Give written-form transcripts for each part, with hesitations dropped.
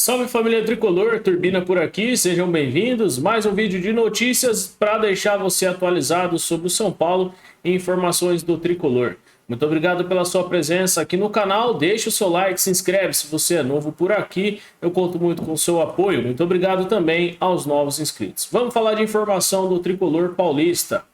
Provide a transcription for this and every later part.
Salve família Tricolor, Turbina por aqui, sejam bem-vindos. Mais um vídeo de notícias para deixar você atualizado sobre o São Paulo e informações do Tricolor. Muito obrigado pela sua presença aqui no canal, deixa o seu like, se inscreve se você é novo por aqui, eu conto muito com o seu apoio. Muito obrigado também aos novos inscritos. Vamos falar de informação do Tricolor paulista.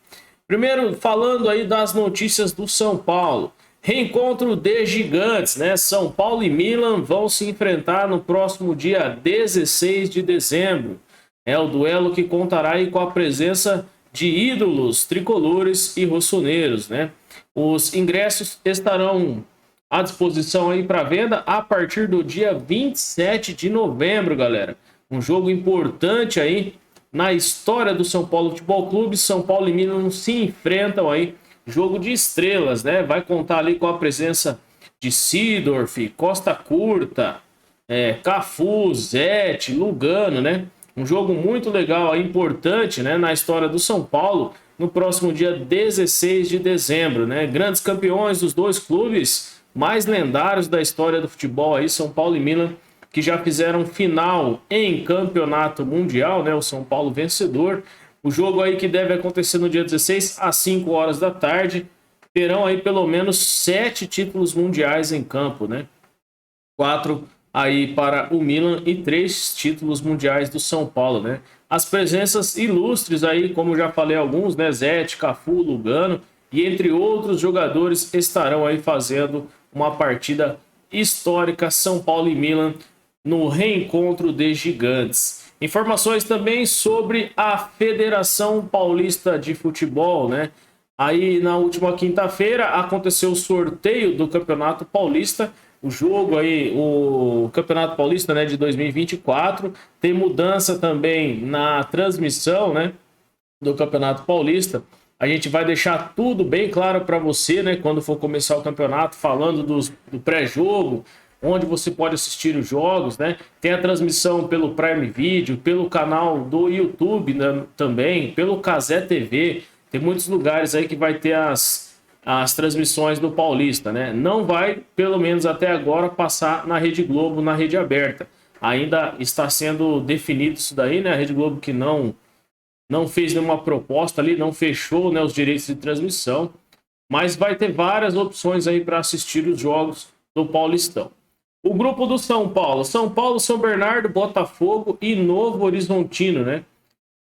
Primeiro, falando aí das notícias do São Paulo. Reencontro de gigantes, né? São Paulo e Milan vão se enfrentar no próximo dia 16 de dezembro. É o duelo que contará aí com a presença de ídolos tricolores e rossoneiros, né? Os ingressos estarão à disposição aí para venda a partir do dia 27 de novembro, galera. Um jogo importante aí na história do São Paulo Futebol Clube. São Paulo e Milan se enfrentam aí. Jogo de estrelas, né? Vai contar ali com a presença de Seedorf, Costa Curta, Cafu, Zete, Lugano, né? Um jogo muito legal, importante, né? Na história do São Paulo, no próximo dia 16 de dezembro, né? Grandes campeões dos dois clubes mais lendários da história do futebol aí, São Paulo e Milan, que já fizeram final em campeonato mundial, né? O São Paulo vencedor. O jogo aí que deve acontecer no dia 16 às 5 horas da tarde. Terão aí pelo menos 7 títulos mundiais em campo, né? 4 aí para o Milan e 3 títulos mundiais do São Paulo, né? As presenças ilustres aí, como já falei alguns, né? Zete, Cafu, Lugano e entre outros jogadores estarão aí fazendo uma partida histórica São Paulo e Milan no reencontro de gigantes. Informações também sobre a Federação Paulista de Futebol, né? Aí na última quinta-feira aconteceu o sorteio do Campeonato Paulista. O jogo aí, o Campeonato Paulista, né, de 2024. Tem mudança também na transmissão, né, do Campeonato Paulista. A gente vai deixar tudo bem claro para você, né, quando for começar o campeonato, falando do pré-jogo, onde você pode assistir os jogos, né? Tem a transmissão pelo Prime Video, pelo canal do YouTube, né, também, pelo Cazé TV. Tem muitos lugares aí que vai ter as transmissões do Paulista, né? Não vai, pelo menos até agora, passar na Rede Globo, na rede aberta. Ainda está sendo definido isso daí, né? A Rede Globo que não fez nenhuma proposta ali, não fechou, né, os direitos de transmissão, mas vai ter várias opções aí para assistir os jogos do Paulistão. O grupo do São Paulo, São Bernardo, Botafogo e Novo Horizontino, né?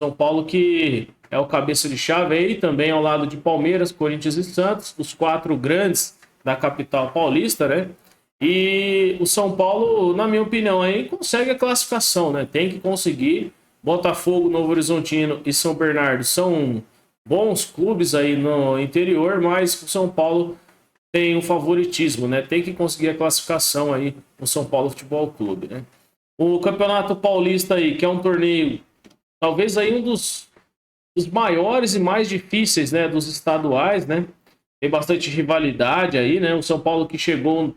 São Paulo que é o cabeça de chave aí, também ao lado de Palmeiras, Corinthians e Santos, os 4 grandes da capital paulista, né? E o São Paulo, na minha opinião, aí consegue a classificação, né? Tem que conseguir. Botafogo, Novo Horizontino e São Bernardo são bons clubes aí no interior, mas o São Paulo tem um favoritismo, né? Tem que conseguir a classificação aí no São Paulo Futebol Clube, né? O Campeonato Paulista aí, que é um torneio, talvez aí um dos maiores e mais difíceis, né? Dos estaduais, né? Tem bastante rivalidade aí, né? O São Paulo que chegou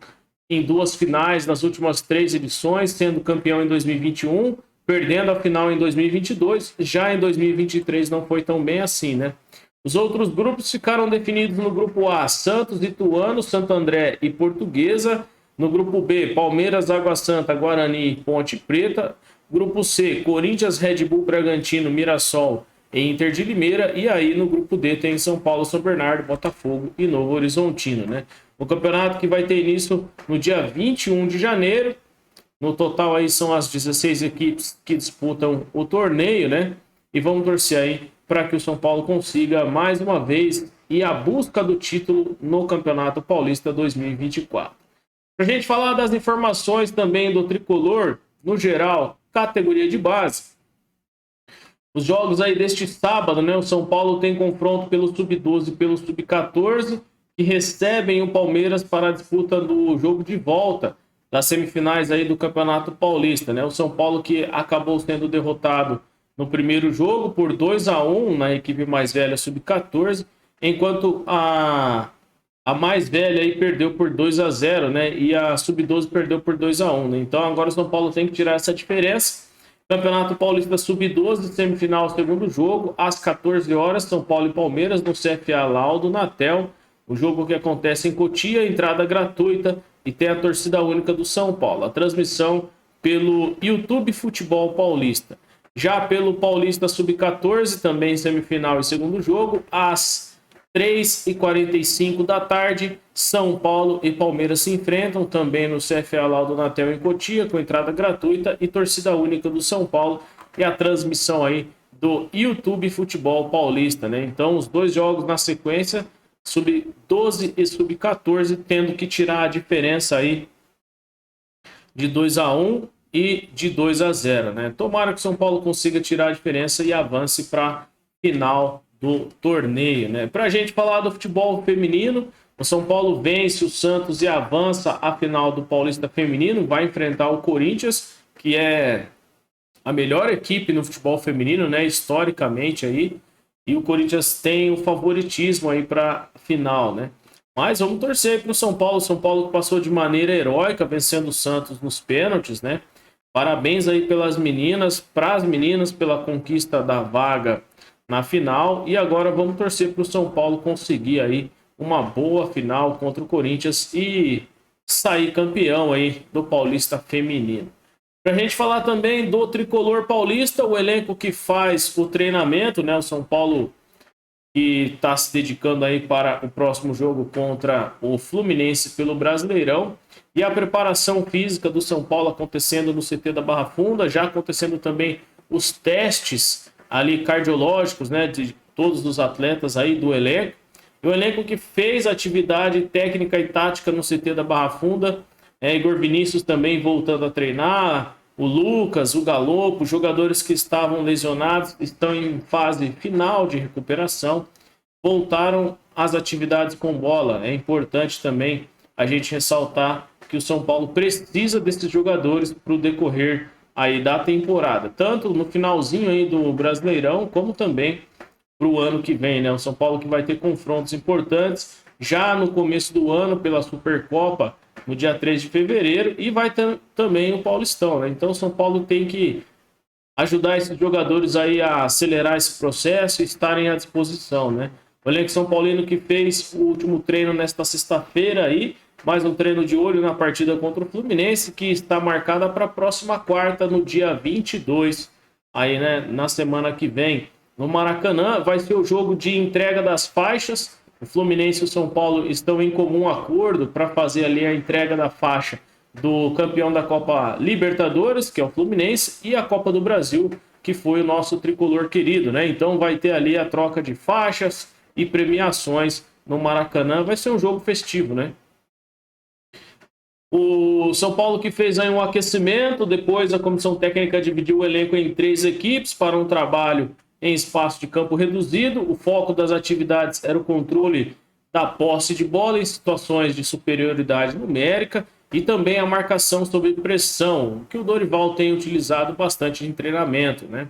em 2 finais nas últimas 3 edições, sendo campeão em 2021, perdendo a final em 2022. Já em 2023 não foi tão bem assim, né? Os outros grupos ficaram definidos no grupo A, Santos, Ituano, Santo André e Portuguesa. No grupo B, Palmeiras, Água Santa, Guarani e Ponte Preta. Grupo C, Corinthians, Red Bull, Bragantino, Mirassol e Inter de Limeira. E aí no grupo D tem São Paulo, São Bernardo, Botafogo e Novo Horizontino, né? O campeonato que vai ter início no dia 21 de janeiro. No total aí são as 16 equipes que disputam o torneio, né? E vamos torcer aí para que o São Paulo consiga mais uma vez ir à busca do título no Campeonato Paulista 2024. Para a gente falar das informações também do Tricolor, no geral, categoria de base. Os jogos aí deste sábado, né? O São Paulo tem confronto pelo Sub-12 e pelo Sub-14, que recebem o Palmeiras para a disputa do jogo de volta das semifinais aí do Campeonato Paulista, né? O São Paulo que acabou sendo derrotado no primeiro jogo por 2-1 na equipe mais velha Sub-14, enquanto a mais velha aí perdeu por 2-0, né? E a Sub-12 perdeu por 2-1, né? Então agora o São Paulo tem que tirar essa diferença. Campeonato Paulista Sub-12, semifinal, segundo jogo, às 14 horas, São Paulo e Palmeiras no CFA Laudo Natel. O jogo que acontece em Cotia, entrada gratuita e tem a torcida única do São Paulo. A transmissão pelo YouTube Futebol Paulista. Já pelo Paulista Sub-14, também semifinal e segundo jogo, às 3h45 da tarde, São Paulo e Palmeiras se enfrentam também no CFA Laudo Natel em Cotia, com entrada gratuita e torcida única do São Paulo, e a transmissão aí do YouTube Futebol Paulista, né? Então, os dois jogos na sequência, Sub-12 e Sub-14, tendo que tirar a diferença aí de 2-1 e de 2-0, né? Tomara que o São Paulo consiga tirar a diferença e avance para a final do torneio, né? Para a gente falar do futebol feminino, o São Paulo vence o Santos e avança à final do Paulista Feminino, vai enfrentar o Corinthians, que é a melhor equipe no futebol feminino, né? Historicamente aí, e o Corinthians tem o favoritismo aí para a final, né? Mas vamos torcer para o São Paulo que passou de maneira heróica, vencendo o Santos nos pênaltis, né? Parabéns aí pelas meninas, para as meninas, pela conquista da vaga na final. E agora vamos torcer para o São Paulo conseguir aí uma boa final contra o Corinthians e sair campeão aí do Paulista Feminino. Para a gente falar também do Tricolor Paulista, o elenco que faz o treinamento, né? O São Paulo que está se dedicando aí para o próximo jogo contra o Fluminense pelo Brasileirão. E a preparação física do São Paulo acontecendo no CT da Barra Funda, já acontecendo também os testes ali cardiológicos, né, de todos os atletas aí do elenco. E o elenco que fez atividade técnica e tática no CT da Barra Funda, Igor Vinícius também voltando a treinar, o Lucas, o Galopo, jogadores que estavam lesionados, estão em fase final de recuperação, voltaram às atividades com bola. É importante também a gente ressaltar que o São Paulo precisa desses jogadores para o decorrer aí da temporada, tanto no finalzinho aí do Brasileirão, como também para o ano que vem, né? O São Paulo que vai ter confrontos importantes já no começo do ano pela Supercopa, no dia 3 de fevereiro, e vai ter também o Paulistão, né? Então o São Paulo tem que ajudar esses jogadores aí a acelerar esse processo e estarem à disposição, né? O elenco São Paulino que fez o último treino nesta sexta-feira aí, mais um treino de olho na partida contra o Fluminense, que está marcada para a próxima quarta, no dia 22, aí, né, na semana que vem. No Maracanã vai ser o jogo de entrega das faixas. O Fluminense e o São Paulo estão em comum acordo para fazer ali a entrega da faixa do campeão da Copa Libertadores, que é o Fluminense, e a Copa do Brasil, que foi o nosso tricolor querido, né? Então vai ter ali a troca de faixas e premiações no Maracanã. Vai ser um jogo festivo, né? O São Paulo que fez aí um aquecimento, depois a comissão técnica dividiu o elenco em 3 equipes para um trabalho em espaço de campo reduzido. O foco das atividades era o controle da posse de bola em situações de superioridade numérica e também a marcação sob pressão, que o Dorival tem utilizado bastante em treinamento, né?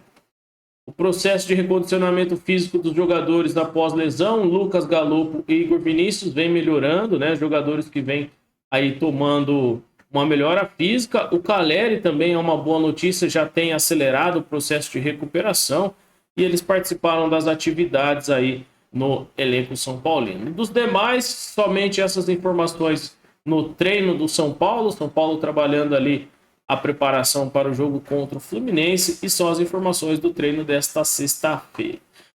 O processo de recondicionamento físico dos jogadores após lesão, Lucas Galopo e Igor Vinícius vem melhorando, né? Jogadores que vêm aí tomando uma melhora física. O Caleri também é uma boa notícia, já tem acelerado o processo de recuperação e eles participaram das atividades aí no elenco São Paulino. Dos demais, somente essas informações no treino do São Paulo trabalhando ali a preparação para o jogo contra o Fluminense, e são as informações do treino desta sexta-feira.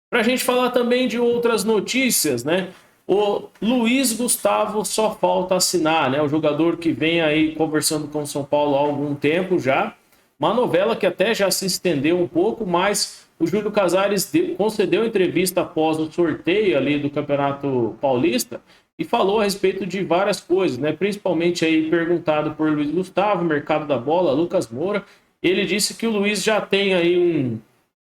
Para a gente falar também de outras notícias, né? O Luiz Gustavo só falta assinar, né? O jogador que vem aí conversando com o São Paulo há algum tempo já. Uma novela que até já se estendeu um pouco, mas o Júlio Casares concedeu entrevista após o sorteio ali do Campeonato Paulista e falou a respeito de várias coisas, né? Principalmente aí perguntado por Luiz Gustavo, mercado da bola, Lucas Moura. Ele disse que o Luiz já tem aí um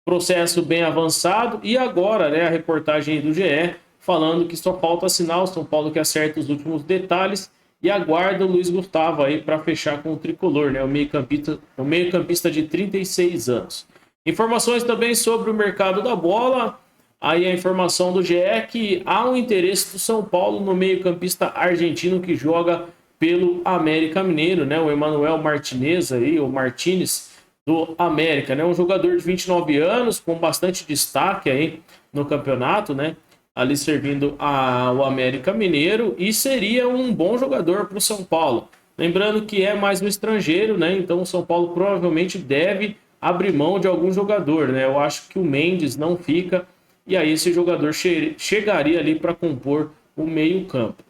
processo bem avançado e agora, né, a reportagem do GE falando que só falta assinar, o São Paulo que acerta os últimos detalhes e aguarda o Luiz Gustavo aí para fechar com o tricolor, né? O meio-campista de 36 anos. Informações também sobre o mercado da bola. Aí a informação do GE é que há um interesse do São Paulo no meio-campista argentino que joga pelo América Mineiro, né? O Emanuel Martinez aí, o Martinez do América, né? Um jogador de 29 anos com bastante destaque aí no campeonato, né? Ali servindo ao América Mineiro, e seria um bom jogador para o São Paulo. Lembrando que é mais um estrangeiro, né? Então o São Paulo provavelmente deve abrir mão de algum jogador, né? Eu acho que o Mendes não fica, e aí esse jogador chegaria ali para compor o meio-campo.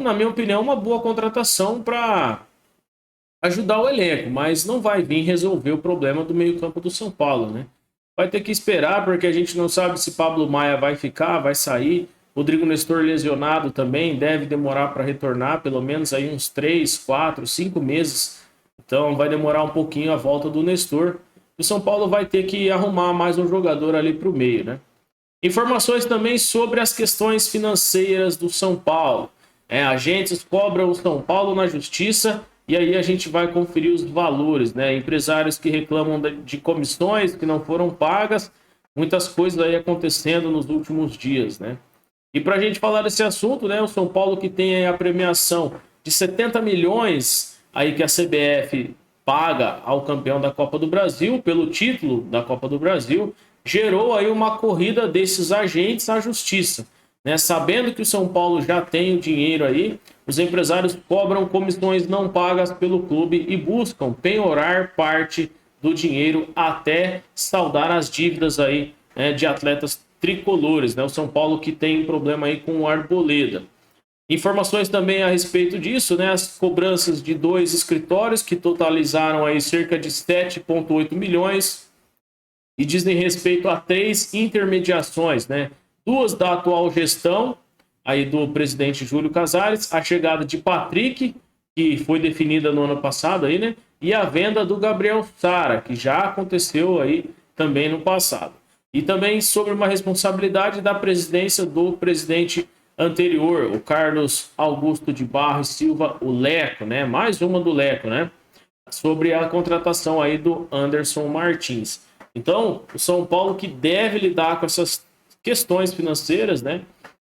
Na minha opinião, uma boa contratação para ajudar o elenco, mas não vai vir resolver o problema do meio-campo do São Paulo, né? Vai ter que esperar, porque a gente não sabe se Pablo Maia vai ficar, vai sair. Rodrigo Nestor lesionado também, deve demorar para retornar, pelo menos aí uns 3, 4, 5 meses. Então vai demorar um pouquinho a volta do Nestor. O São Paulo vai ter que arrumar mais um jogador ali para o meio, né? Informações também sobre as questões financeiras do São Paulo. Agentes cobram o São Paulo na justiça e aí a gente vai conferir os valores, né? Empresários que reclamam de comissões que não foram pagas, muitas coisas aí acontecendo nos últimos dias, né? E para a gente falar desse assunto, né? O São Paulo que tem aí a premiação de 70 milhões aí que a CBF paga ao campeão da Copa do Brasil, pelo título da Copa do Brasil, gerou aí uma corrida desses agentes à justiça, né? Sabendo que o São Paulo já tem o dinheiro aí, os empresários cobram comissões não pagas pelo clube e buscam penhorar parte do dinheiro até saldar as dívidas aí, né, de atletas tricolores, né? O São Paulo que tem um problema aí com o Arboleda. Informações também a respeito disso, né? As cobranças de 2 escritórios que totalizaram aí cerca de 7,8 milhões e dizem respeito a 3 intermediações, né? 2 da atual gestão aí do presidente Júlio Casares, a chegada de Patrick, que foi definida no ano passado aí, né? E a venda do Gabriel Sara, que já aconteceu aí também no passado. E também sobre uma responsabilidade da presidência do presidente anterior, o Carlos Augusto de Barros Silva, o Leco, né? Mais uma do Leco, né? Sobre a contratação aí do Anderson Martins. Então, o São Paulo que deve lidar com essas questões financeiras, né?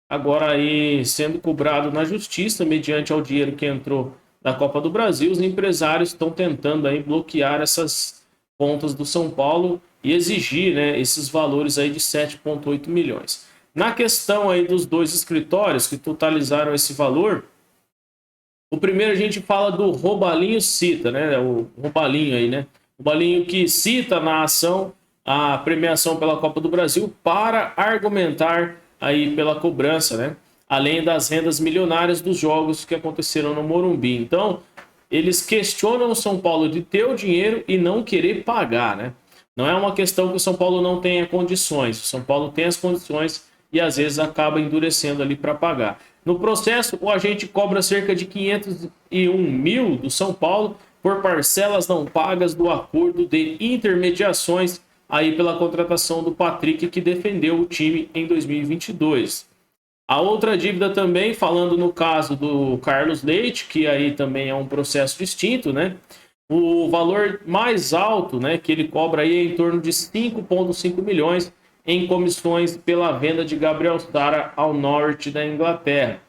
Agora aí sendo cobrado na justiça, mediante ao dinheiro que entrou da Copa do Brasil, os empresários estão tentando aí bloquear essas contas do São Paulo e exigir, né, esses valores aí de 7,8 milhões. Na questão aí dos 2 escritórios que totalizaram esse valor, o primeiro a gente fala do Robalinho Cita, né? O Robalinho aí, né? O Robalinho que cita na ação a premiação pela Copa do Brasil para argumentar aí pela cobrança, né? Além das rendas milionárias dos jogos que aconteceram no Morumbi. Então, eles questionam o São Paulo de ter o dinheiro e não querer pagar, né? Não é uma questão que o São Paulo não tenha condições. O São Paulo tem as condições e às vezes acaba endurecendo ali para pagar. No processo, o agente cobra cerca de 501 mil do São Paulo por parcelas não pagas do acordo de intermediações aí pela contratação do Patrick, que defendeu o time em 2022. A outra dívida também, falando no caso do Carlos Leite, que aí também é um processo distinto, né? O valor mais alto, né, que ele cobra aí é em torno de 5,5 milhões em comissões pela venda de Gabriel Sara ao Norwich da Inglaterra.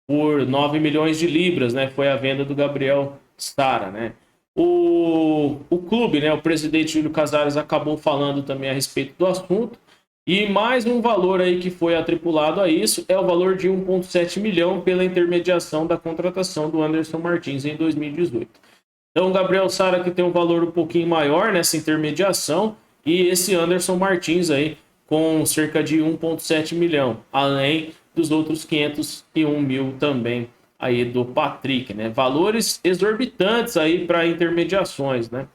Por 9 milhões de libras, né, foi a venda do Gabriel Sara, né? O clube, né, o presidente Júlio Casares acabou falando também a respeito do assunto. E mais um valor aí que foi atripulado a isso é o valor de 1,7 milhão pela intermediação da contratação do Anderson Martins em 2018. Então, o Gabriel Sara que tem um valor um pouquinho maior nessa intermediação e esse Anderson Martins aí com cerca de 1,7 milhão, além dos outros 501 mil também aí do Patrick, né? Valores exorbitantes aí para intermediações, né?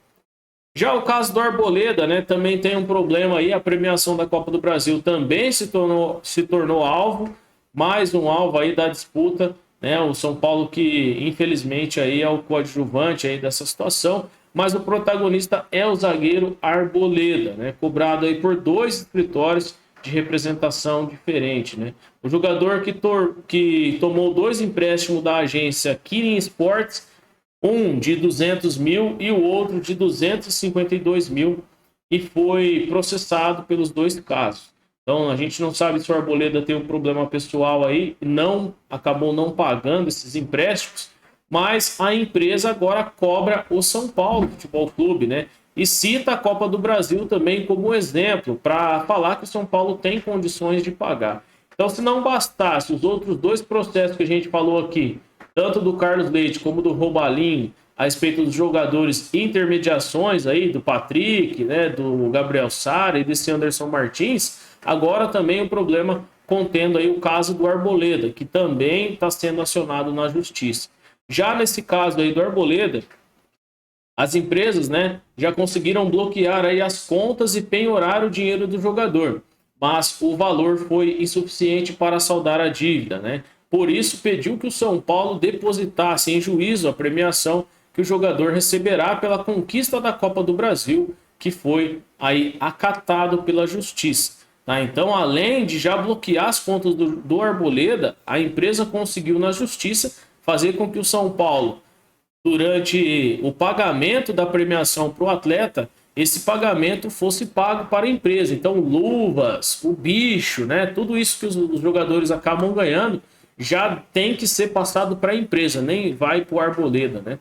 Já o caso do Arboleda, né, também tem um problema aí, a premiação da Copa do Brasil também se tornou alvo, mais um alvo aí da disputa, né, o São Paulo que infelizmente aí é o coadjuvante aí dessa situação, mas o protagonista é o zagueiro Arboleda, né, cobrado aí por 2 escritórios de representação diferente, né. O jogador que tomou 2 empréstimos da agência Kirin Sports, um de 200 mil e o outro de 252 mil, e foi processado pelos 2 casos. Então a gente não sabe se o Arboleda tem um problema pessoal aí, acabou não pagando esses empréstimos, mas a empresa agora cobra o São Paulo Futebol Clube, né? E cita a Copa do Brasil também como exemplo para falar que o São Paulo tem condições de pagar. Então, se não bastasse os outros 2 processos que a gente falou aqui, tanto do Carlos Leite como do Robalinho, a respeito dos jogadores intermediações aí, do Patrick, né, do Gabriel Sara e desse Anderson Martins, agora também o problema contendo aí o caso do Arboleda, que também está sendo acionado na justiça. Já nesse caso aí do Arboleda, as empresas, né, já conseguiram bloquear aí as contas e penhorar o dinheiro do jogador, mas o valor foi insuficiente para saldar a dívida, né? Por isso pediu que o São Paulo depositasse em juízo a premiação que o jogador receberá pela conquista da Copa do Brasil, que foi aí acatado pela justiça. Tá? Então, além de já bloquear as contas do Arboleda, a empresa conseguiu na justiça fazer com que o São Paulo, durante o pagamento da premiação para o atleta, esse pagamento fosse pago para a empresa. Então, luvas, o bicho, né? Tudo isso que os jogadores acabam ganhando já tem que ser passado para a empresa, nem vai para o Arboleda, né?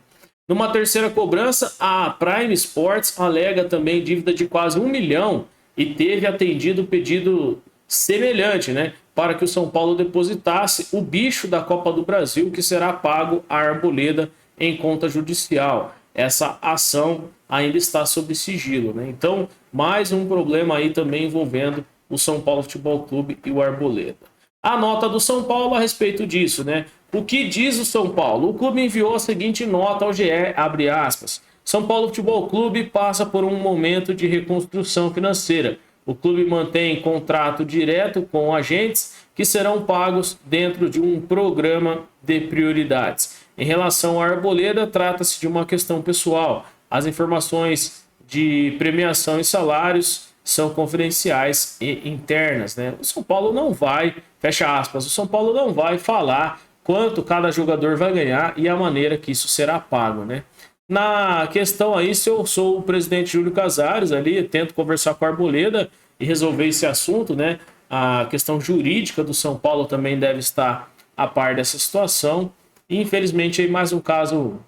Numa terceira cobrança, a Prime Sports alega também dívida de quase 1 milhão e teve atendido o pedido semelhante, né? Para que o São Paulo depositasse o bicho da Copa do Brasil, que será pago à Arboleda em conta judicial. Essa ação ainda está sob sigilo, né? Então, mais um problema aí também envolvendo o São Paulo Futebol Clube e o Arboleda. A nota do São Paulo a respeito disso, né? O que diz o São Paulo? O clube enviou a seguinte nota ao GE, abre aspas. São Paulo Futebol Clube passa por um momento de reconstrução financeira. O clube mantém contrato direto com agentes que serão pagos dentro de um programa de prioridades. Em relação à Arboleda, trata-se de uma questão pessoal. As informações de premiação e salários são confidenciais e internas, né? O São Paulo não vai, fecha aspas, o São Paulo não vai falar quanto cada jogador vai ganhar e a maneira que isso será pago, né? Na questão aí, se eu sou o presidente Júlio Casares ali, tento conversar com a Arboleda e resolver esse assunto, né? A questão jurídica do São Paulo também deve estar a par dessa situação. E, infelizmente, aí mais um caso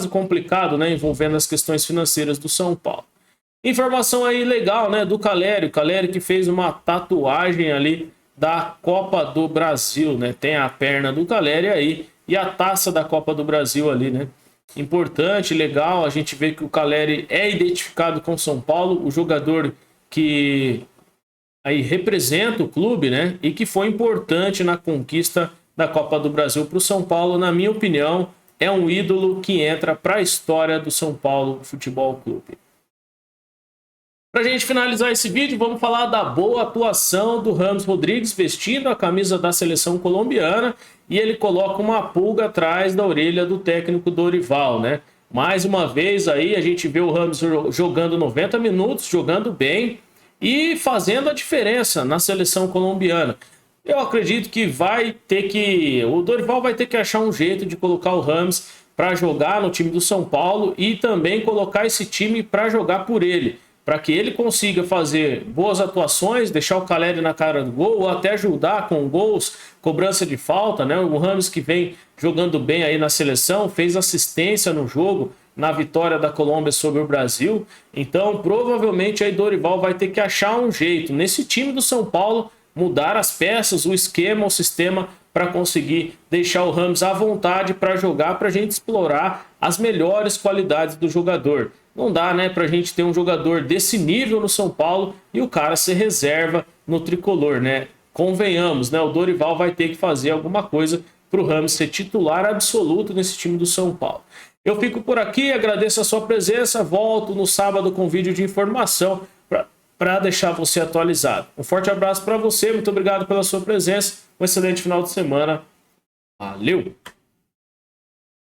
complicado, né? Envolvendo as questões financeiras do São Paulo. Informação aí legal, né? Do Calério. Calério que fez uma tatuagem ali da Copa do Brasil, né? Tem a perna do Calério aí e a taça da Copa do Brasil ali, né? Importante, legal, a gente vê que o Caleri é identificado com São Paulo, o jogador que aí representa o clube, né? E que foi importante na conquista da Copa do Brasil para o São Paulo, na minha opinião, é um ídolo que entra para a história do São Paulo Futebol Clube. Para a gente finalizar esse vídeo, vamos falar da boa atuação do James Rodrigues vestindo a camisa da seleção colombiana e ele coloca uma pulga atrás da orelha do técnico Dorival, né? Mais uma vez aí a gente vê o James jogando 90 minutos, jogando bem e fazendo a diferença na seleção colombiana. Eu acredito que o Dorival vai ter que achar um jeito de colocar o James para jogar no time do São Paulo e também colocar esse time para jogar por ele, para que ele consiga fazer boas atuações, deixar o Caleri na cara do gol, ou até ajudar com gols, cobrança de falta, né? O James que vem jogando bem aí na seleção, fez assistência no jogo, na vitória da Colômbia sobre o Brasil. Então, provavelmente aí Dorival vai ter que achar um jeito, nesse time do São Paulo, mudar as peças, o esquema, o sistema, para conseguir deixar o James à vontade para jogar, para a gente explorar as melhores qualidades do jogador. Não dá, né, pra gente ter um jogador desse nível no São Paulo e o cara ser reserva no tricolor, né? Convenhamos, né? O Dorival vai ter que fazer alguma coisa pro James ser titular absoluto nesse time do São Paulo. Eu fico por aqui, agradeço a sua presença, volto no sábado com vídeo de informação para deixar você atualizado. Um forte abraço para você, muito obrigado pela sua presença, um excelente final de semana. Valeu!